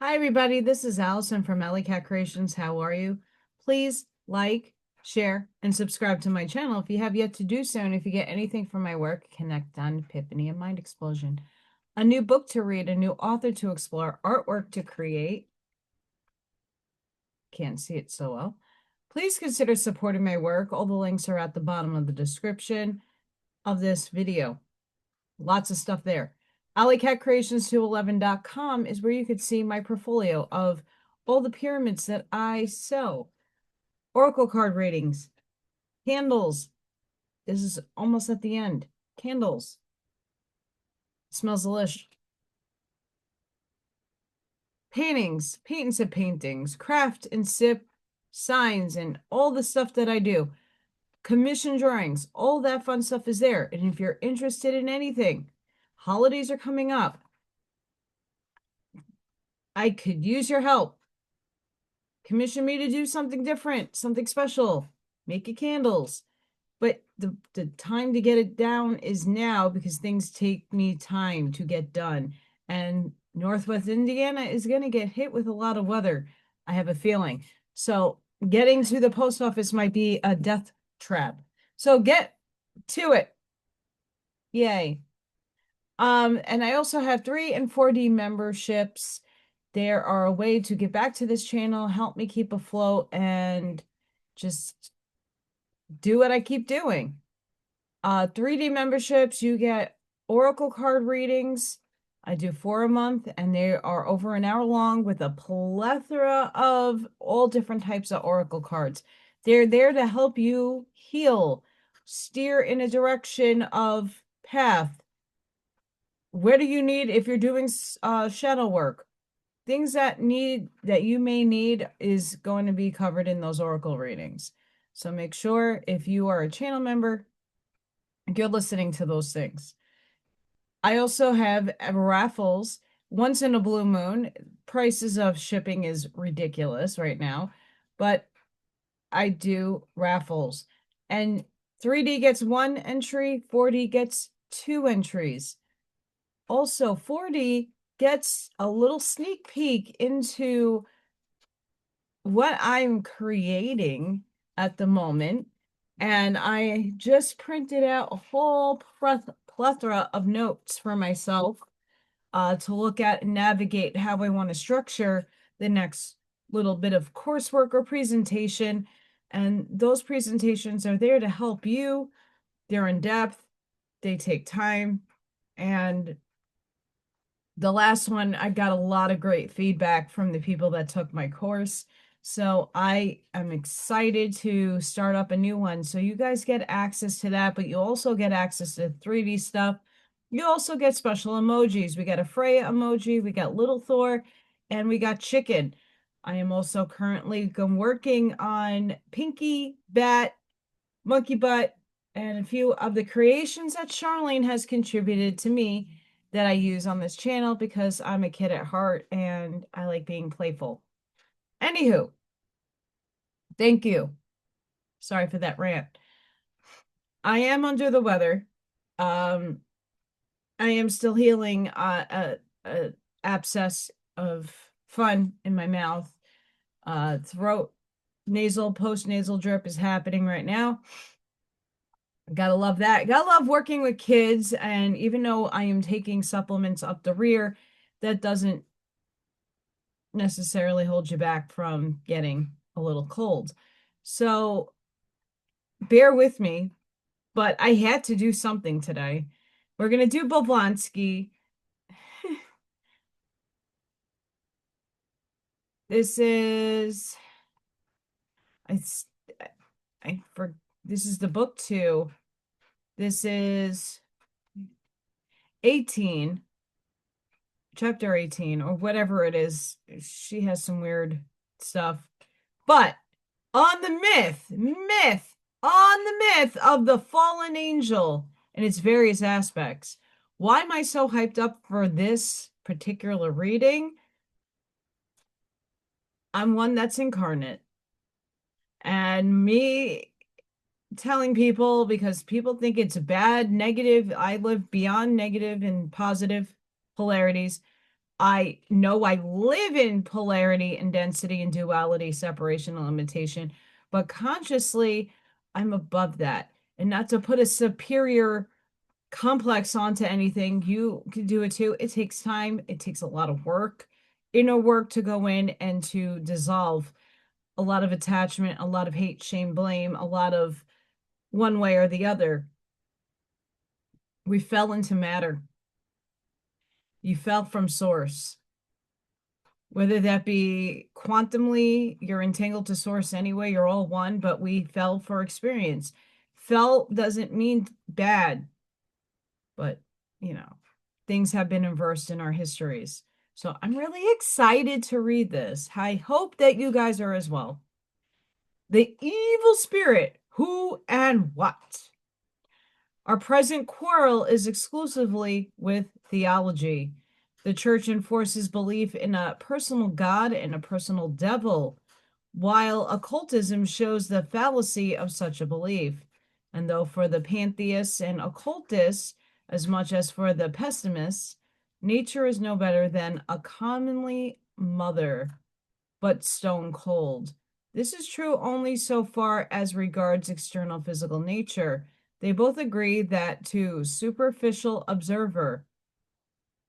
Hi, everybody. This is Allison from Alleycat Creations. How are you? Please like, share, and subscribe to my channel if you have yet to do so. And if you get anything from my work, connect on Epiphany and Mind Explosion. A new book to read, a new author to explore, artwork to create. Can't see it so well. Please consider supporting my work. All the links are at the bottom of the description of this video. Lots of stuff there. Allylattkreations211.com is where you could see my portfolio of all the pyramids that I sell. Oracle card readings, candles. This is almost at the end. Candles. Smells delicious. Paintings, paint and sip paintings, craft and sip signs, and all the stuff that I do. Commission drawings, all that fun stuff is there. And if you're interested in anything, holidays are coming up. I could use your help. Commission me to do something different, something special, make it candles. But the time to get it down is now because things take me time to get done. And Northwest Indiana is going to get hit with a lot of weather. I have a feeling. So getting to the post office might be a death trap. So get to it. Yay. And I also have 3 and 4D memberships. There are a way to get back to this channel, help me keep afloat, and just do what I keep doing. 3D memberships, you get oracle card readings. I do 4 a month, and they are over an hour long with a plethora of all different types of oracle cards. They're there to help you heal, steer in a direction of path. What do you need if you're doing shadow work? Things that you may need is going to be covered in those oracle readings. So make sure if you are a channel member, you're listening to those things. I also have raffles once in a blue moon. Prices of shipping is ridiculous right now, but I do raffles. And 3D gets 1 entry, 4D gets 2 entries. Also, 4D gets a little sneak peek into what I'm creating at the moment. And I just printed out a whole plethora of notes for myself to look at and navigate how I want to structure the next little bit of coursework or presentation. And those presentations are there to help you. They're in depth, they take time, and the last one, I got a lot of great feedback from the people that took my course. So I am excited to start up a new one. So you guys get access to that, but you also get access to 3D stuff. You also get special emojis. We got a Freya emoji, we got Little Thor, and we got Chicken. I am also currently working on Pinky, Bat, Monkey Butt, and a few of the creations that Charlene has contributed to me that I use on this channel because I'm a kid at heart and I like being playful. Anywho, thank you. Sorry for that rant. I am under the weather. I am still healing a abscess of fun in my mouth. Throat, nasal, post-nasal drip is happening right now. Gotta love that. Gotta love working with kids. And even though I am taking supplements up the rear, that doesn't necessarily hold you back from getting a little cold. So bear with me, but I had to do something today. We're going to do Blavatsky. This is, this is the book 2. This is 18, chapter 18, or whatever it is. She has some weird stuff. But on the myth of the fallen angel and its various aspects. Why am I so hyped up for this particular reading? I'm one that's incarnate. And me telling people, because people think it's bad, negative, I live beyond negative and positive polarities. I know I live in polarity and density and duality, separation and limitation, but consciously I'm above that. And not to put a superior complex onto anything, you can do it too. It takes time, it takes a lot of work, inner work to go in and to dissolve a lot of attachment, a lot of hate, shame, blame, a lot of one way or the other. We fell into matter. You fell from source. Whether that be quantumly, you're entangled to source anyway, you're all one, but we fell for experience. Fell doesn't mean bad, but things have been inversed in our histories. So I'm really excited to read this. I hope that you guys are as well. The evil spirit, who and what? Our present quarrel is exclusively with theology. The church enforces belief in a personal God and a personal devil, while occultism shows the fallacy of such a belief. And though for the pantheists and occultists, as much as for the pessimists, nature is no better than a commonly mother, but stone cold. This is true only so far as regards external physical nature. They both agree that to superficial observer,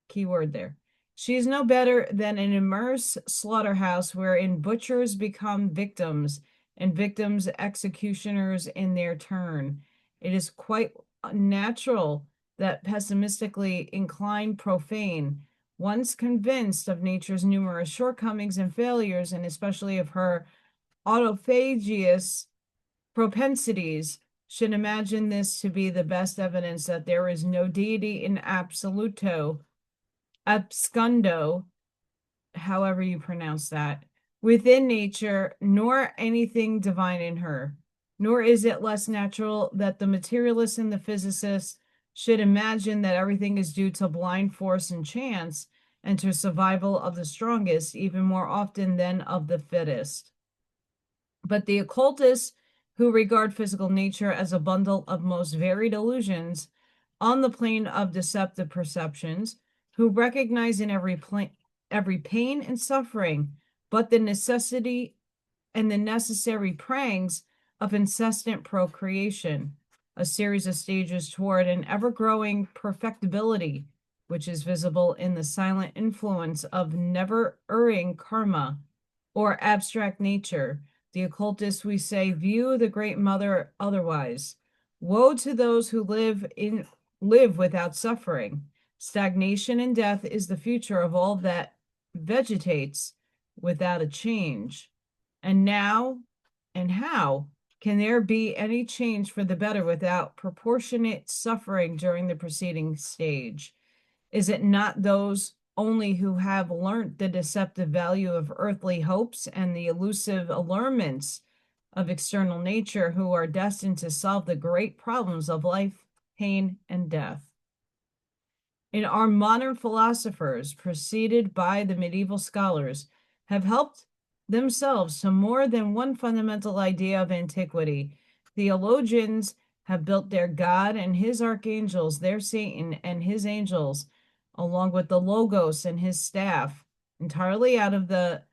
keyword there, she is no better than an immense slaughterhouse wherein butchers become victims and victims executioners in their turn. It is quite natural that pessimistically inclined profane, once convinced of nature's numerous shortcomings and failures, and especially of her autophagious propensities, should imagine this to be the best evidence that there is no deity in absoluto, abscundo, however you pronounce that, within nature, nor anything divine in her. Nor is it less natural that the materialist and the physicist should imagine that everything is due to blind force and chance, and to survival of the strongest, even more often than of the fittest. But the occultists, who regard physical nature as a bundle of most varied illusions on the plane of deceptive perceptions, who recognize in every pain and suffering, but the necessity and the necessary prangs of incessant procreation, a series of stages toward an ever-growing perfectibility, which is visible in the silent influence of never-erring karma or abstract nature. The occultists, we say, view the Great Mother otherwise. Woe to those who live without suffering. Stagnation and death is the future of all that vegetates without a change. And now, and how can there be any change for the better without proportionate suffering during the preceding stage? Is it not those only who have learnt the deceptive value of earthly hopes and the elusive allurements of external nature who are destined to solve the great problems of life, pain, and death? And our modern philosophers, preceded by the medieval scholars, have helped themselves to more than one fundamental idea of antiquity. Theologians have built their God and his archangels, their Satan and his angels, along with the Logos and his staff, entirely out of the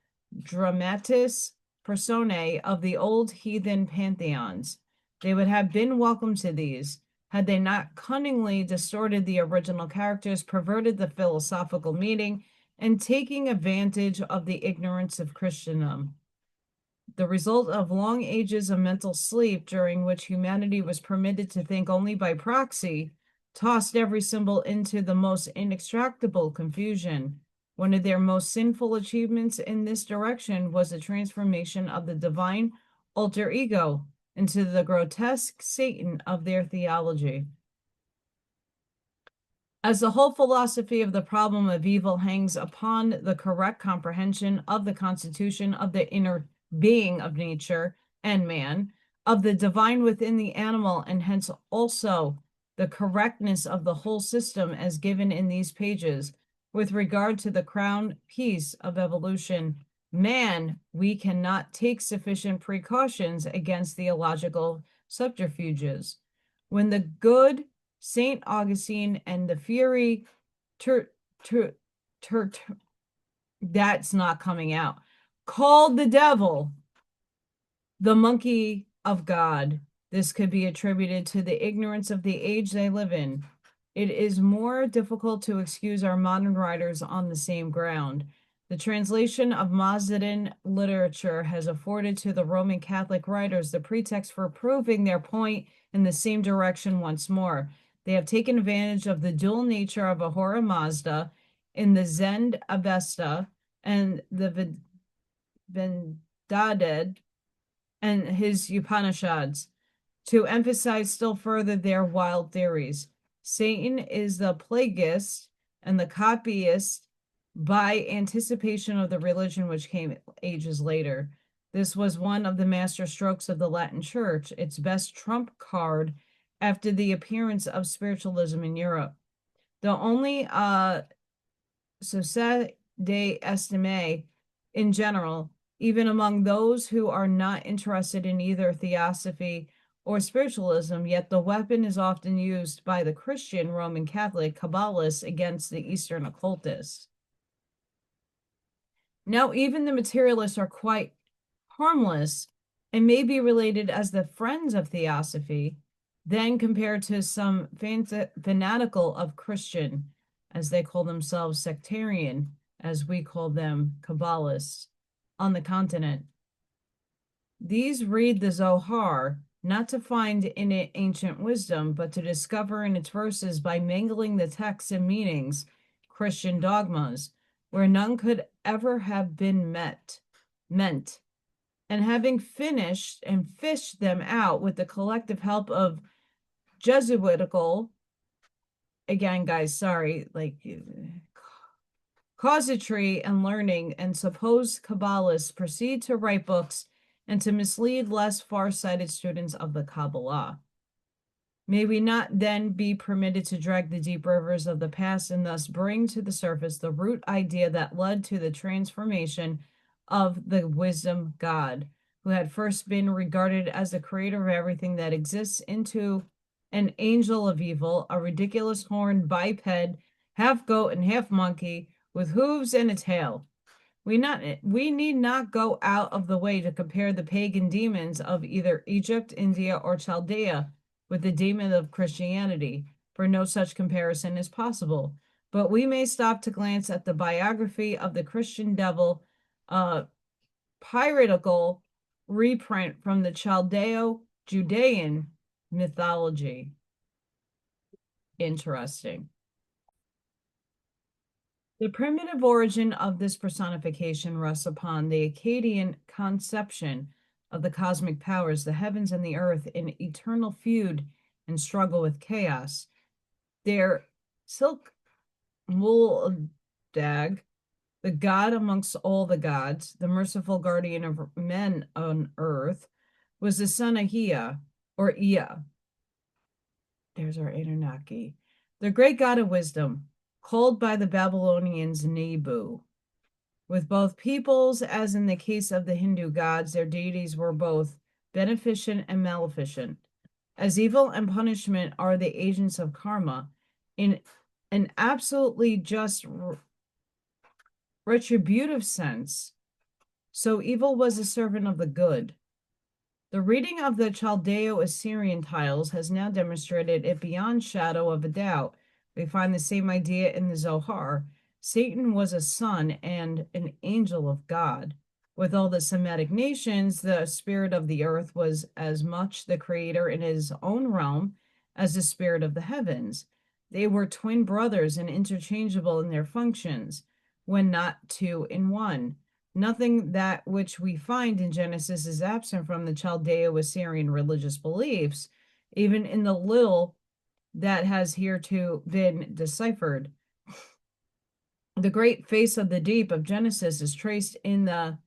dramatis personae of the old heathen pantheons. They would have been welcome to these, had they not cunningly distorted the original characters, perverted the philosophical meaning, and taking advantage of the ignorance of Christendom. The result of long ages of mental sleep, during which humanity was permitted to think only by proxy, tossed every symbol into the most inextractable confusion. One of their most sinful achievements in this direction was the transformation of the divine alter ego into the grotesque Satan of their theology. As the whole philosophy of the problem of evil hangs upon the correct comprehension of the constitution of the inner being of nature and man, of the divine within the animal, and hence also the correctness of the whole system as given in these pages, with regard to the crown piece of evolution, man, we cannot take sufficient precautions against theological subterfuges. When the good St. Augustine and the fury That's not coming out. Called the devil, the monkey of God. This could be attributed to the ignorance of the age they live in. It is more difficult to excuse our modern writers on the same ground. The translation of Mazdain literature has afforded to the Roman Catholic writers the pretext for proving their point in the same direction once more. They have taken advantage of the dual nature of Ahura Mazda in the Zend Avesta and the Vendaded and his Upanishads to emphasize still further their wild theories. Satan is the plagueist and the copyist by anticipation of the religion which came ages later. This was one of the master strokes of the Latin Church, its best trump card after the appearance of spiritualism in Europe. The only Société d'Estime in general, even among those who are not interested in either theosophy or spiritualism, yet the weapon is often used by the Christian Roman Catholic Kabbalists against the Eastern occultists. Now, even the materialists are quite harmless and may be related as the friends of theosophy, then compared to some fanatical of Christian, as they call themselves sectarian, as we call them Kabbalists, on the continent. These read the Zohar, not to find in it ancient wisdom, but to discover in its verses by mingling the texts and meanings, Christian dogmas, where none could ever have been meant. And having finished and fished them out with the collective help of Jesuitical, again, guys, sorry, like casuistry and learning, and supposed Kabbalists proceed to write books and to mislead less far-sighted students of the Kabbalah. May we not then be permitted to drag the deep rivers of the past and thus bring to the surface the root idea that led to the transformation of the wisdom God, who had first been regarded as the creator of everything that exists, into an angel of evil, a ridiculous horned biped, half goat and half monkey, with hooves and a tail. We need not go out of the way to compare the pagan demons of either Egypt, India, or Chaldea with the demon of Christianity, for no such comparison is possible. But we may stop to glance at the biography of the Christian devil, piratical reprint from the Chaldeo-Judean mythology. Interesting. The primitive origin of this personification rests upon the Akkadian conception of the cosmic powers, the heavens and the earth, in eternal feud and struggle with chaos. Their Silk Muldag, the god amongst all the gods, the merciful guardian of men on earth, was the son of Ea, or Ea. There's our Anunnaki. The great god of wisdom, called by the Babylonians Nebu. With both peoples, as in the case of the Hindu gods, their deities were both beneficent and maleficent. As evil and punishment are the agents of karma, in an absolutely just retributive sense, so evil was a servant of the good. The reading of the Chaldeo-Assyrian tiles has now demonstrated it beyond shadow of a doubt. We find the same idea in the Zohar. Satan was a son and an angel of God. With all the Semitic nations, the spirit of the earth was as much the creator in his own realm as the spirit of the heavens. They were twin brothers and interchangeable in their functions, when not two in one. Nothing that which we find in Genesis is absent from the Chaldeo-Assyrian religious beliefs, even in the little that has hereto been deciphered. The great face of the deep of Genesis is traced in the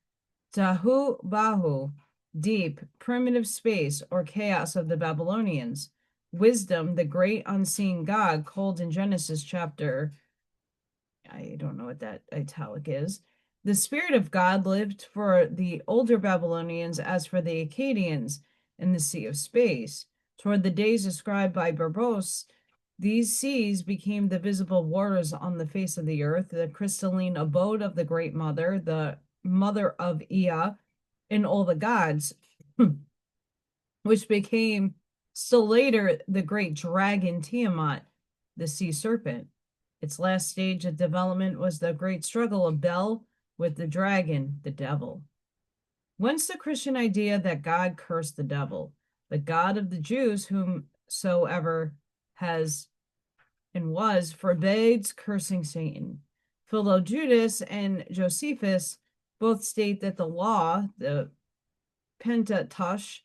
Tahu Bahu, deep, primitive space, or chaos of the Babylonians. Wisdom, the great unseen God, called in Genesis chapter, I don't know what that italic is. The spirit of God lived for the older Babylonians as for the Akkadians in the sea of space. Toward the days described by Berbos, These seas became the visible waters on the face of the earth, the crystalline abode of the Great Mother, the mother of Ea, and all the gods, which became still later the great dragon Tiamat, the sea serpent. Its last stage of development was the great struggle of Bel with the dragon, the devil. Whence the Christian idea that God cursed the devil, the God of the Jews, whomsoever has and was, forbids cursing Satan. Philo-Judas and Josephus both state that the law, the Pentateuch,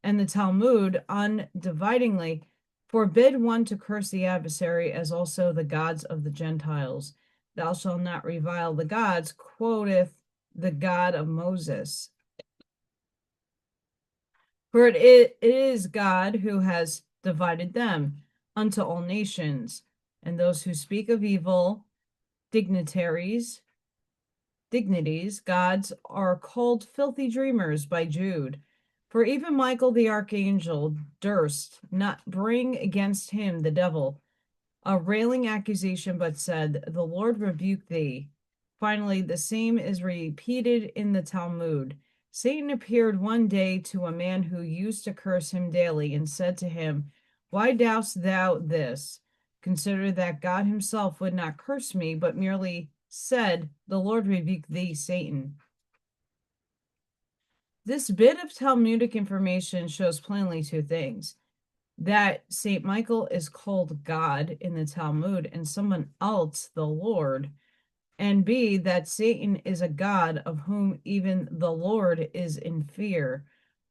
and the Talmud undividingly forbid one to curse the adversary, as also the gods of the Gentiles. Thou shalt not revile the gods, quoteth the God of Moses. For it is God who has divided them unto all nations, and those who speak of evil, dignities, gods, are called filthy dreamers by Jude. For even Michael the archangel durst not bring against him, the devil, a railing accusation, but said, The Lord rebuke thee. Finally, the same is repeated in the Talmud. Satan appeared one day to a man who used to curse him daily, and said to him, Why dost thou this? Consider that God himself would not curse me, but merely said, The Lord rebuke thee, Satan. This bit of Talmudic information shows plainly two things: that Saint Michael is called God in the Talmud and someone else the Lord, and B, that Satan is a god of whom even the Lord is in fear.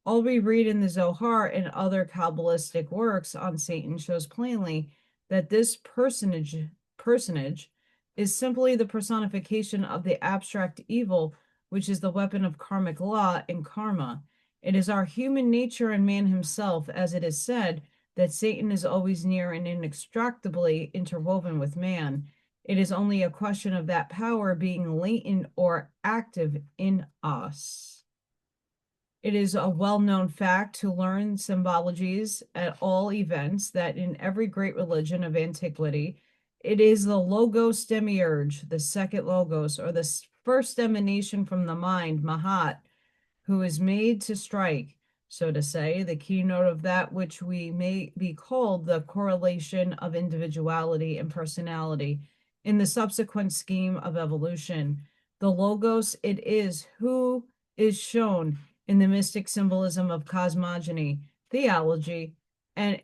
All we read in the Zohar and other Kabbalistic works on Satan shows plainly that this personage is simply the personification of the abstract evil, which is the weapon of karmic law and karma. It is our human nature and man himself, as it is said, that Satan is always near and inextricably interwoven with man. It is only a question of that power being latent or active in us. It is a well-known fact to learn symbologies at all events that in every great religion of antiquity, it is the logos demiurge, the second logos, or the first emanation from the mind, Mahat, who is made to strike, so to say, the keynote of that which we may be called the correlation of individuality and personality in the subsequent scheme of evolution. The logos it is who is shown in the mystic symbolism of cosmogony, theology, and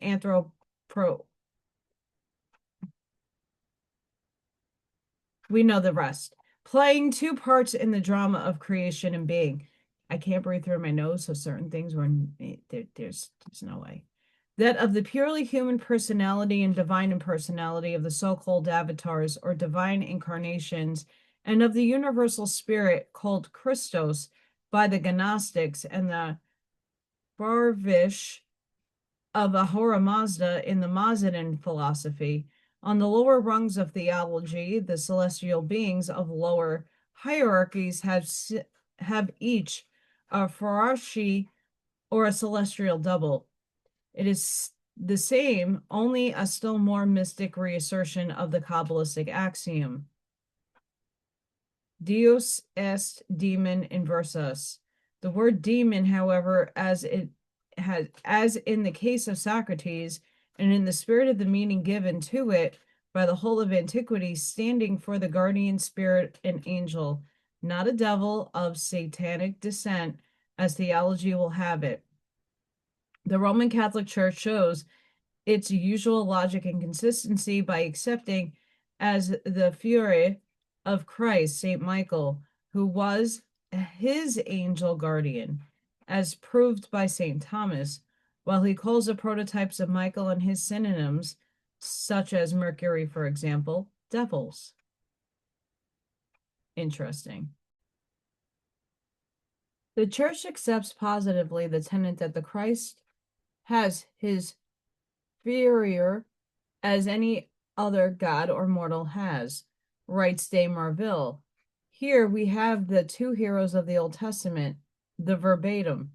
we know the rest, playing two parts in the drama of creation and being. I can't breathe through my nose, so certain things were there's no way. That of the purely human personality and divine impersonality of the so-called avatars or divine incarnations, and of the universal spirit called Christos by the Gnostics and the Barvish of Ahura Mazda in the Mazdan philosophy. On the lower rungs of theology, the celestial beings of lower hierarchies have each a Farashi or a celestial double. It is the same, only a still more mystic reassertion of the Kabbalistic axiom. Deus est demon inversus. The word demon, however, as in the case of Socrates, and in the spirit of the meaning given to it by the whole of antiquity, standing for the guardian spirit and angel, not a devil of satanic descent, as theology will have it. The Roman Catholic Church shows its usual logic and consistency by accepting as the Fury of Christ, St. Michael, who was his angel guardian, as proved by St. Thomas, while he calls the prototypes of Michael and his synonyms, such as Mercury, for example, devils. Interesting. The Church accepts positively the tenet that the Christ has his inferior as any other god or mortal has, writes de Marville. Here we have the two heroes of the Old Testament, the verbatim,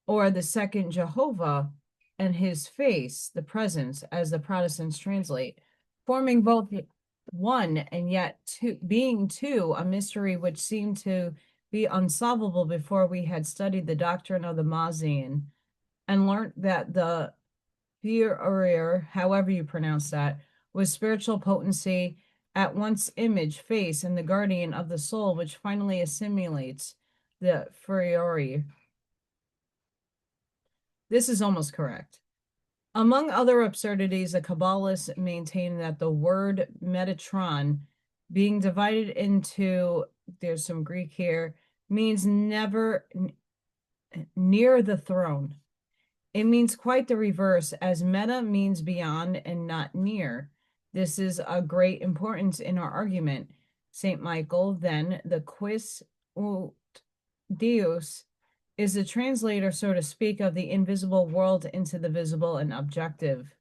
or the second Jehovah, and his face, the presence, as the Protestants translate, forming both one and yet two, being two, a mystery which seemed to be unsolvable before we had studied the doctrine of the Mazian and learnt that the Theosophical, however you pronounce that, was spiritual potency, at once image, face, and the guardian of the soul, which finally assimilates the Furiori. This is almost correct. Among other absurdities, the Kabbalists maintain that the word Metatron, being divided into, there's some Greek here, means never near the throne. It means quite the reverse, as meta means beyond and not near. This is a great importance in our argument. St. Michael, then, the quis ut Deus, is the translator, so to speak, of the invisible world into the visible and objective.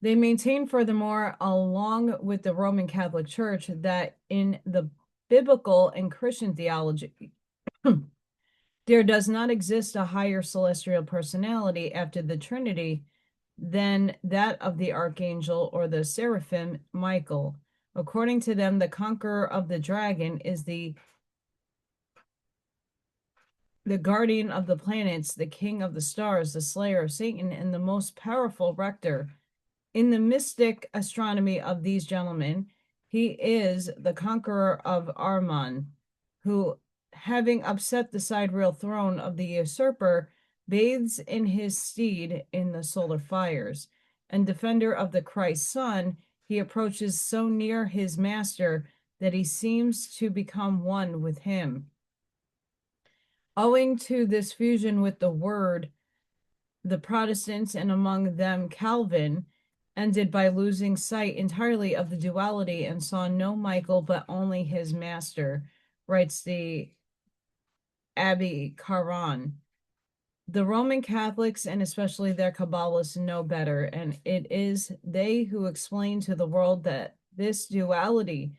They maintain, furthermore, along with the Roman Catholic Church, that in the biblical and Christian theology, there does not exist a higher celestial personality after the Trinity than that of the archangel or the seraphim Michael. According to them, the conqueror of the dragon is the guardian of the planets, the king of the stars, the slayer of Satan, and the most powerful rector. In the mystic astronomy of these gentlemen, he is the conqueror of Arman, who, having upset the sidereal throne of the usurper, bathes in his steed in the solar fires. And defender of the Christ Son, he approaches so near his master that he seems to become one with him. Owing to this fusion with the Word, the Protestants, and among them Calvin, ended by losing sight entirely of the duality and saw no Michael but only his master, writes the Abbé Caron. The Roman Catholics, and especially their Kabbalists, know better, and it is they who explain to the world that this duality,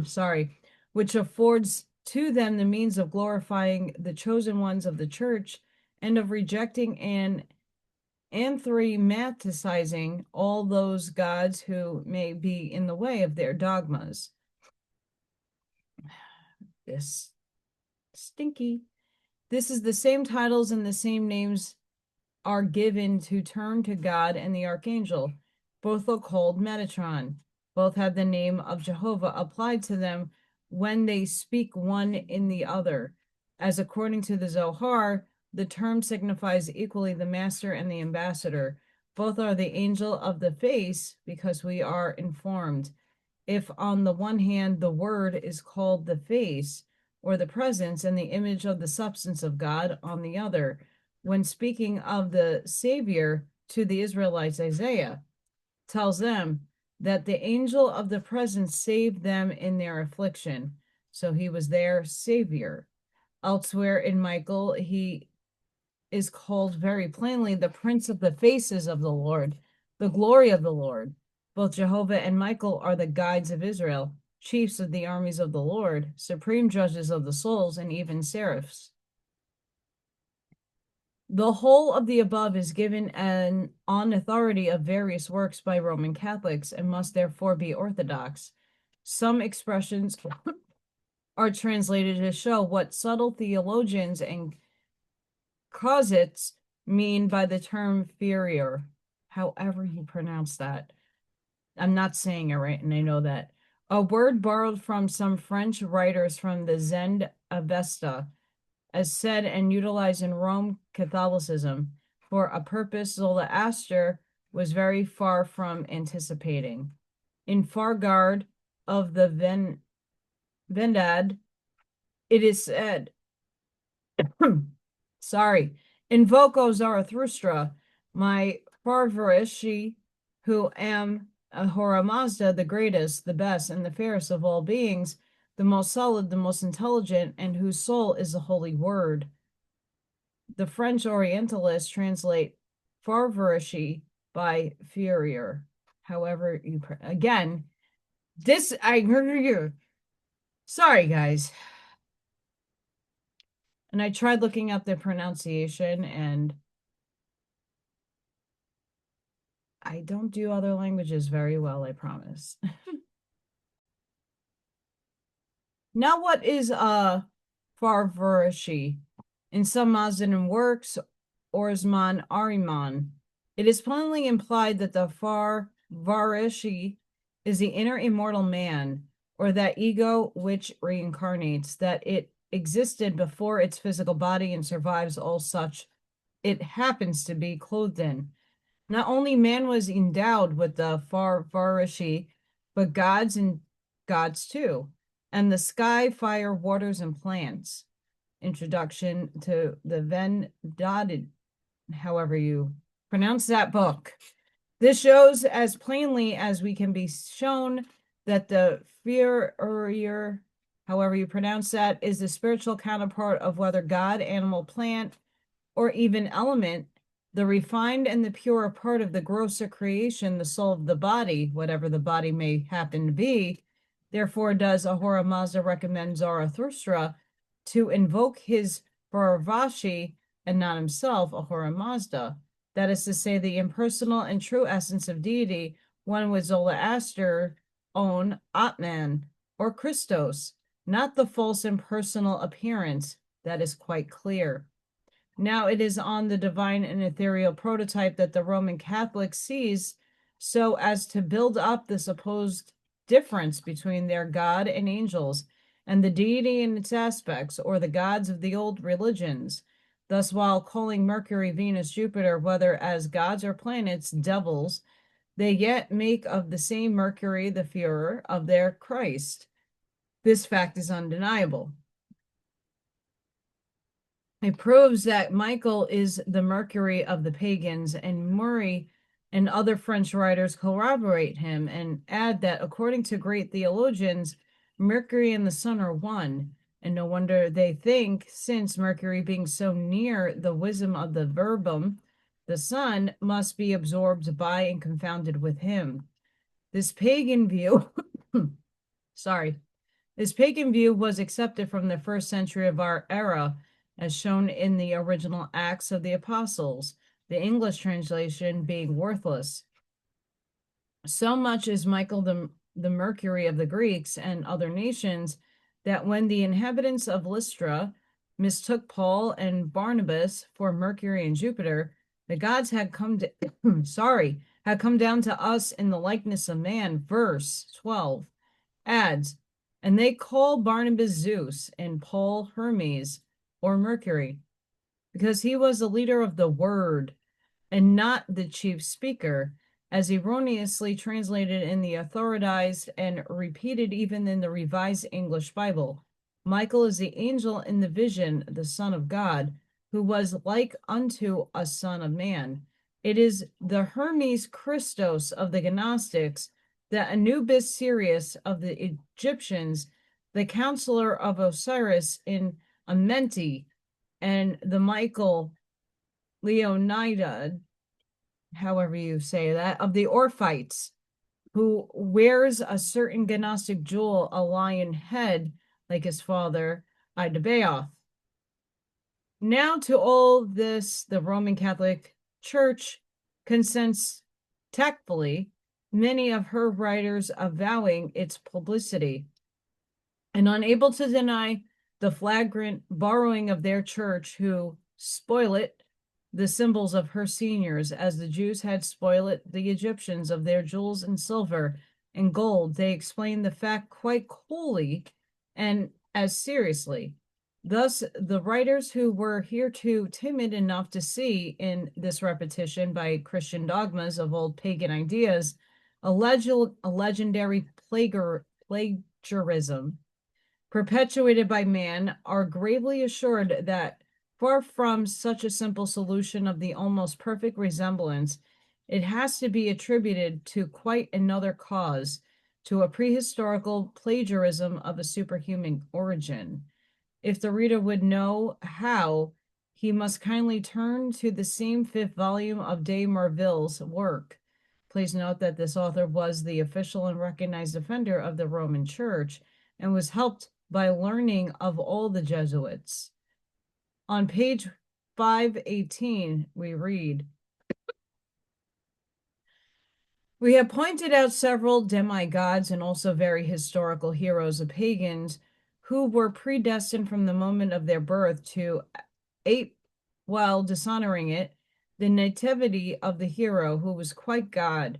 sorry, which affords to them the means of glorifying the chosen ones of the church and of rejecting and anthematicizing all those gods who may be in the way of their dogmas. This stinky. This is the same titles and the same names are given to turn to God and the archangel. Both are called Metatron. Both have the name of Jehovah applied to them when they speak one in the other. As according to the Zohar, the term signifies equally the master and the ambassador. Both are the angel of the face, because we are informed. If on the one hand the word is called the face, or the presence and the image of the substance of God on the other, when speaking of the Savior to the Israelites, Isaiah tells them that the angel of the presence saved them in their affliction. So he was their Savior. Elsewhere in Michael, he is called very plainly the Prince of the Faces of the Lord, the glory of the Lord. Both Jehovah and Michael are the guides of Israel, chiefs of the armies of the Lord, supreme judges of the souls, and even seraphs. The whole of the above is given on authority of various works by Roman Catholics and must therefore be orthodox. Some expressions are translated to show what subtle theologians and cosets mean by the term furior, however you pronounce that. I'm not saying it right, and I know that. A word borrowed from some French writers from the Zend Avesta, as said and utilized in Rome Catholicism for a purpose Zoroaster was very far from anticipating. In Fargard of the Vendad, it is said, sorry, invoco Zarathustra, my Farvarishi, who am Ahura Mazda, the greatest, the best, and the fairest of all beings, the most solid, the most intelligent, and whose soul is the holy word. The French Orientalists translate Farvarishi by Furier. However, you again, this I heard you. Sorry, guys. And I tried looking up the pronunciation, and I don't do other languages very well, I promise. Now, what is Farvarishi? In some Mazdanan works, Orsman Ariman, it is plainly implied that the Farvarishi is the inner immortal man, or that ego which reincarnates, that it existed before its physical body and survives all such it happens to be clothed in. Not only man was endowed with the Farvarishi, but gods too, and the sky, fire, waters, and plants. Introduction to the Vendotted, however you pronounce that book. This shows as plainly as we can be shown that the Furrier, however you pronounce that, is the spiritual counterpart of whether God, animal, plant, or even element, the refined and the pure are part of the grosser creation, the soul of the body, whatever the body may happen to be. Therefore, does Ahura Mazda recommend Zarathustra to invoke his Varavashi and not himself, Ahura Mazda. That is to say, the impersonal and true essence of deity, one with Zoroaster own Atman or Christos, not the false impersonal appearance. That is quite clear. Now it is on the divine and ethereal prototype that the Roman Catholic sees so as to build up the supposed difference between their God and angels and the deity and its aspects, or the gods of the old religions. Thus, while calling Mercury, Venus, Jupiter, whether as gods or planets, devils, they yet make of the same Mercury the Führer of their Christ. This fact is undeniable. It proves that Michael is the Mercury of the pagans, and Murray and other French writers corroborate him and add that, according to great theologians, Mercury and the sun are one. And no wonder they think, since Mercury being so near the wisdom of the verbum, the sun must be absorbed by and confounded with him. This pagan view, this pagan view was accepted from the first century of our era, as shown in the original Acts of the Apostles, the English translation being worthless. So much is Michael the Mercury of the Greeks and other nations that when the inhabitants of Lystra mistook Paul and Barnabas for Mercury and Jupiter, the gods had come down to us in the likeness of man. Verse 12 adds, and they call Barnabas Zeus and Paul Hermes, or Mercury, because he was the leader of the word and not the chief speaker, as erroneously translated in the authorized and repeated even in the Revised English Bible. Michael is the angel in the vision, the Son of God, who was like unto a son of man. It is the Hermes Christos of the Gnostics, the Anubis Sirius of the Egyptians, the counselor of Osiris in Amenti, and the Michael Leonida, however you say that, of the Orphites, who wears a certain Gnostic jewel, a lion head, like his father, Idabaoth. Now to all this, the Roman Catholic Church consents tactfully, many of her writers avowing its publicity, and unable to deny the flagrant borrowing of their church, who spoil it, the symbols of her seniors, as the Jews had spoiled the Egyptians of their jewels and silver and gold. They explain the fact quite coolly and as seriously. Thus, the writers who were hereto timid enough to see in this repetition by Christian dogmas of old pagan ideas a legendary plagiarism perpetuated by man are gravely assured that, far from such a simple solution of the almost perfect resemblance, it has to be attributed to quite another cause, to a prehistorical plagiarism of a superhuman origin. If the reader would know how, he must kindly turn to the same fifth volume of de Marville's work. Please note that this author was the official and recognized defender of the Roman Church and was helped by learning of all the Jesuits. On page 518, we read, We have pointed out several demigods and also very historical heroes of pagans who were predestined from the moment of their birth to ape, while dishonoring it, the nativity of the hero who was quite God.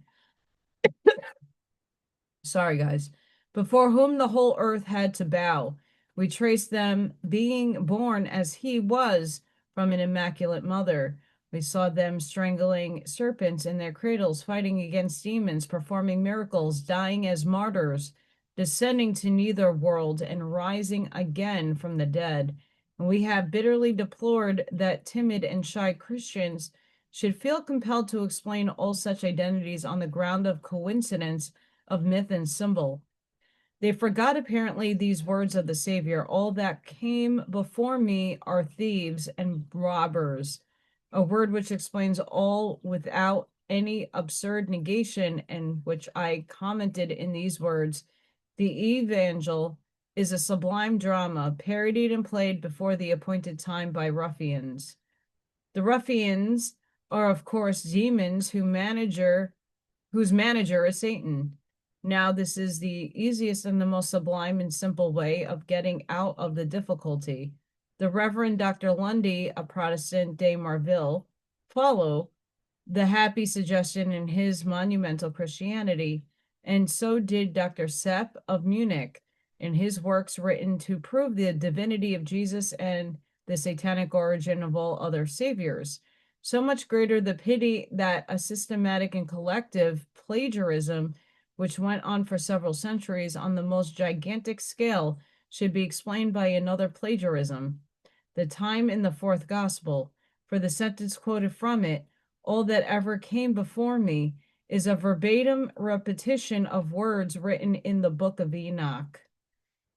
Sorry, guys, before whom the whole earth had to bow. We trace them being born as he was from an immaculate mother. We saw them strangling serpents in their cradles, fighting against demons, performing miracles, dying as martyrs, descending to neither world, and rising again from the dead. And we have bitterly deplored that timid and shy Christians should feel compelled to explain all such identities on the ground of coincidence of myth and symbol. They forgot apparently these words of the Savior: all that came before me are thieves and robbers, a word which explains all without any absurd negation, and which I commented in these words: the evangel is a sublime drama, parodied and played before the appointed time by ruffians. The ruffians are, of course, demons whose manager is Satan. Now, this is the easiest and the most sublime and simple way of getting out of the difficulty. The Reverend Dr. Lundy, a Protestant de Marville, follow the happy suggestion in his monumental Christianity, and so did Dr. Sepp of Munich in his works written to prove the divinity of Jesus and the satanic origin of all other saviors. So much greater the pity that a systematic and collective plagiarism, which went on for several centuries on the most gigantic scale, should be explained by another plagiarism. The time in the fourth gospel, for the sentence quoted from it, all that ever came before me, is a verbatim repetition of words written in the book of Enoch.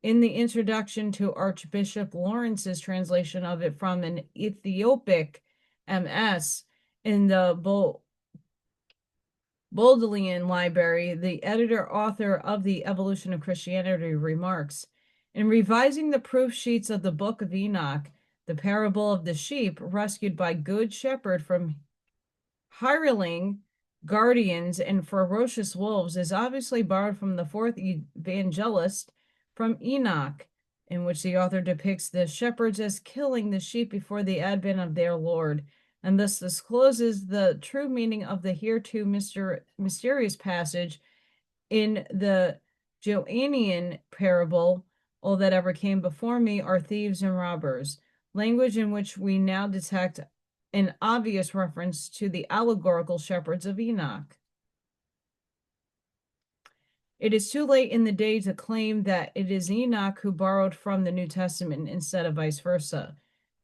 In the introduction to Archbishop Lawrence's translation of it from an Ethiopic MS in the Bodleian Library, the editor-author of The Evolution of Christianity remarks, in revising the proof sheets of the Book of Enoch, the parable of the sheep rescued by Good Shepherd from hireling guardians and ferocious wolves is obviously borrowed from the fourth evangelist from Enoch, in which the author depicts the shepherds as killing the sheep before the advent of their Lord, and thus discloses the true meaning of the hereto mysterious passage in the Joannian parable: all that ever came before me are thieves and robbers, language in which we now detect an obvious reference to the allegorical shepherds of Enoch. It is too late in the day to claim that it is Enoch who borrowed from the New Testament instead of vice versa.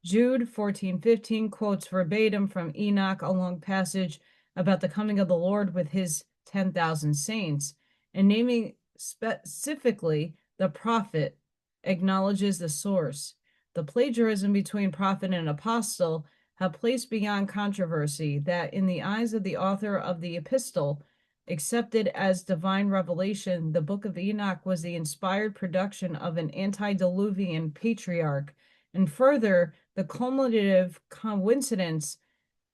Jude 14:15 quotes verbatim from Enoch a long passage about the coming of the Lord with his 10,000 saints, and naming specifically the prophet acknowledges the source. The plagiarism between prophet and apostle have placed beyond controversy that in the eyes of the author of the epistle, accepted as divine revelation, the Book of Enoch was the inspired production of an antediluvian patriarch, and further, the cumulative coincidence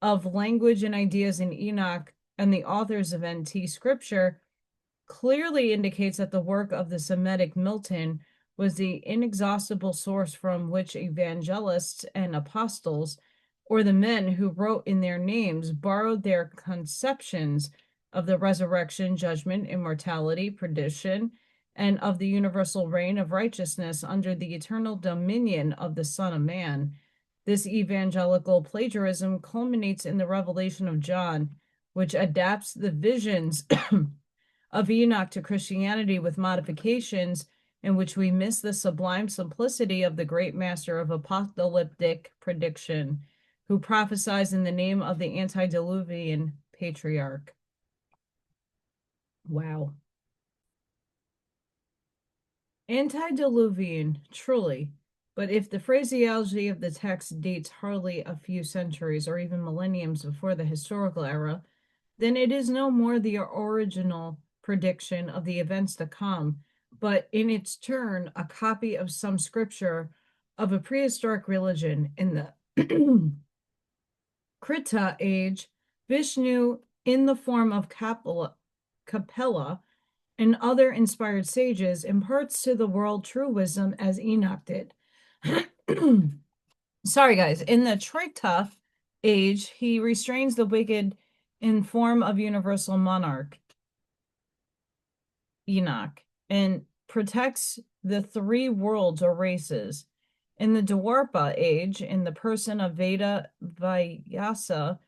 of language and ideas in Enoch and the authors of NT scripture clearly indicates that the work of the Semitic Milton was the inexhaustible source from which evangelists and apostles, or the men who wrote in their names, borrowed their conceptions of the resurrection, judgment, immortality, perdition, and of the universal reign of righteousness under the eternal dominion of the Son of Man. This evangelical plagiarism culminates in the revelation of John, which adapts the visions of Enoch to Christianity with modifications, in which we miss the sublime simplicity of the great master of apocalyptic prediction, who prophesies in the name of the antediluvian patriarch. Wow. Antediluvian, truly, but if the phraseology of the text dates hardly a few centuries or even millenniums before the historical era, then it is no more the original prediction of the events to come, but in its turn a copy of some scripture of a prehistoric religion. In the Krita age, Vishnu, in the form of Capella, and other inspired sages, imparts to the world true wisdom as Enoch did. Sorry, guys. In the Treta age, he restrains the wicked in form of universal monarch, Enoch, and protects the three worlds or races. In the Dwarpa age, in the person of Veda Vyasa,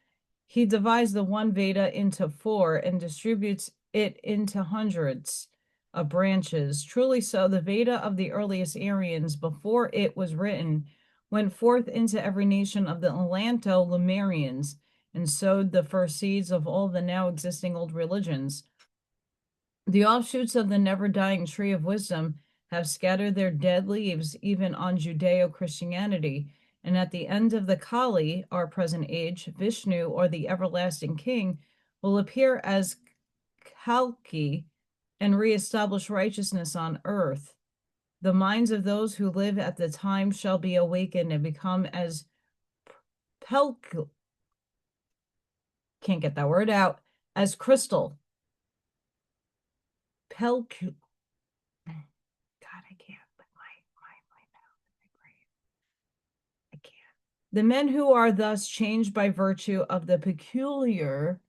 he divides the one Veda into four and distributes it into hundreds of branches. Truly so, the Veda of the earliest Aryans, before it was written, went forth into every nation of the Atlanto-Lemurians and sowed the first seeds of all the now existing old religions. The offshoots of the never-dying tree of wisdom have scattered their dead leaves even on Judeo-Christianity, and at the end of the Kali, our present age, Vishnu, or the everlasting king, will appear as Kalki and reestablish righteousness on earth. The minds of those who live at the time shall be awakened and become as Pelk, can't get that word out, as crystal. Pelk, God, I can't with my brain. I can't. The men who are thus changed by virtue of the peculiar,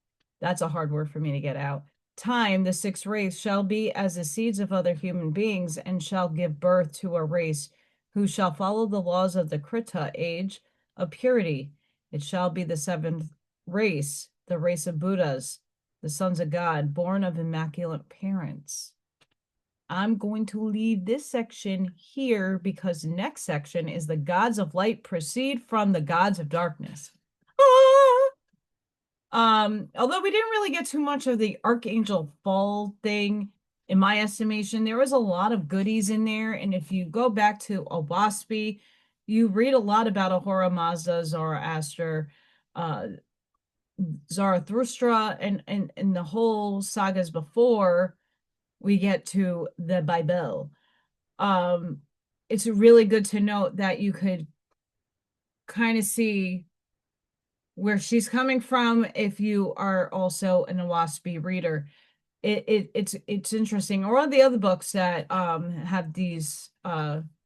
that's a hard word for me to get out, time, the sixth race, shall be as the seeds of other human beings and shall give birth to a race who shall follow the laws of the Krita age of purity. It shall be the seventh race, the race of Buddhas, the sons of God, born of immaculate parents. I'm going to leave this section here because the next section is the gods of light proceed from the gods of darkness. Although we didn't really get too much of the Archangel Fall thing, in my estimation, there was a lot of goodies in there. And if you go back to Owaspy, you read a lot about Ahura Mazda, Zoroaster, Zarathustra, and the whole sagas before we get to the Bible. It's really good to note that you could kind of see where she's coming from if you are also an Owaspy reader. It's interesting. Or all the other books that have these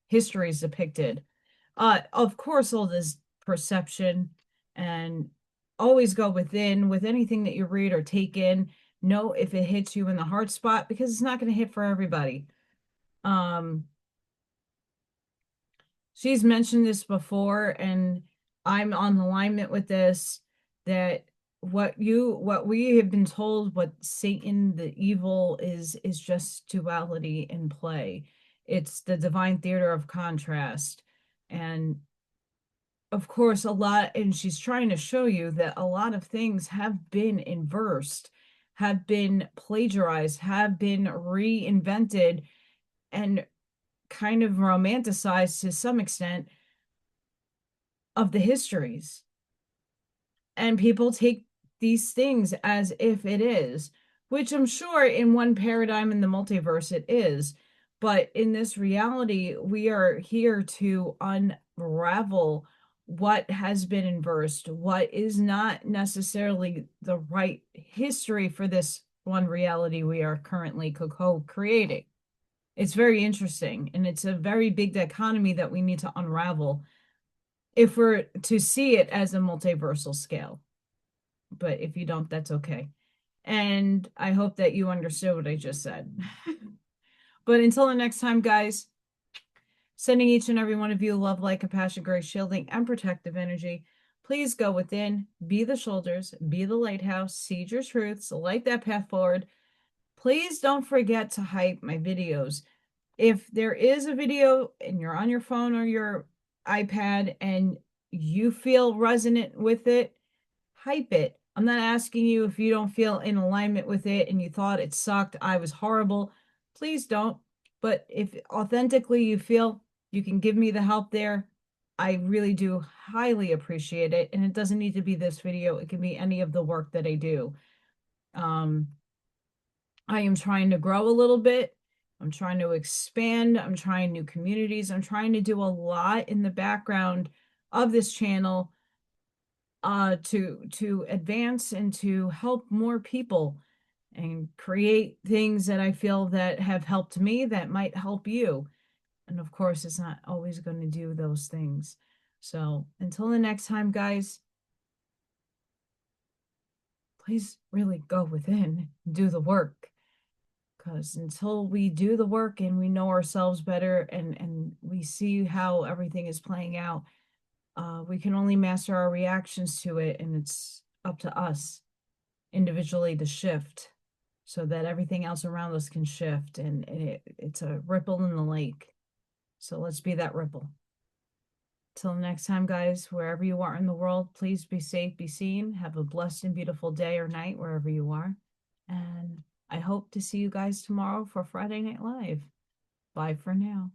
histories depicted. Of course, all this perception, and always go within with anything that you read or take in. Know if it hits you in the heart spot, because it's not going to hit for everybody. She's mentioned this before, and I'm on alignment with this, that what we have been told, what Satan, the evil, is just duality in play. It's the divine theater of contrast. And of course, and she's trying to show you that a lot of things have been inversed, have been plagiarized, have been reinvented, and kind of romanticized to some extent of the histories. And people take these things as if it is, which I'm sure in one paradigm in the multiverse it is. But in this reality, we are here to unravel what has been inversed, what is not necessarily the right history for this one reality we are currently co-creating. It's very interesting, and it's a very big dichotomy that we need to unravel if we're to see it as a multiversal scale. But if you don't, that's okay. And I hope that you understood what I just said. But until the next time, guys, sending each and every one of you love, light, compassion, grace, shielding, and protective energy. Please go within, be the shoulders, be the lighthouse, seed your truths, light that path forward. Please don't forget to hype my videos. If there is a video and you're on your phone or your iPad and you feel resonant with it, hype it. I'm not asking you if you don't feel in alignment with it and you thought it sucked, I was horrible. Please don't. But if authentically you feel you can give me the help there, I really do highly appreciate it. And it doesn't need to be this video. It can be any of the work that I do. I am trying to grow a little bit. I'm trying to expand. I'm trying new communities. I'm trying to do a lot in the background of this channel to advance and to help more people. and create things that I feel that have helped me that might help you. And of course, it's not always going to do those things. So until the next time, guys, please really go within and do the work. Because until we do the work and we know ourselves better and we see how everything is playing out, we can only master our reactions to it. And it's up to us individually to shift so that everything else around us can shift. And it's a ripple in the lake. So let's be that ripple. Till next time, guys, wherever you are in the world, please be safe, be seen. Have a blessed and beautiful day or night wherever you are. And I hope to see you guys tomorrow for Friday Night Live. Bye for now.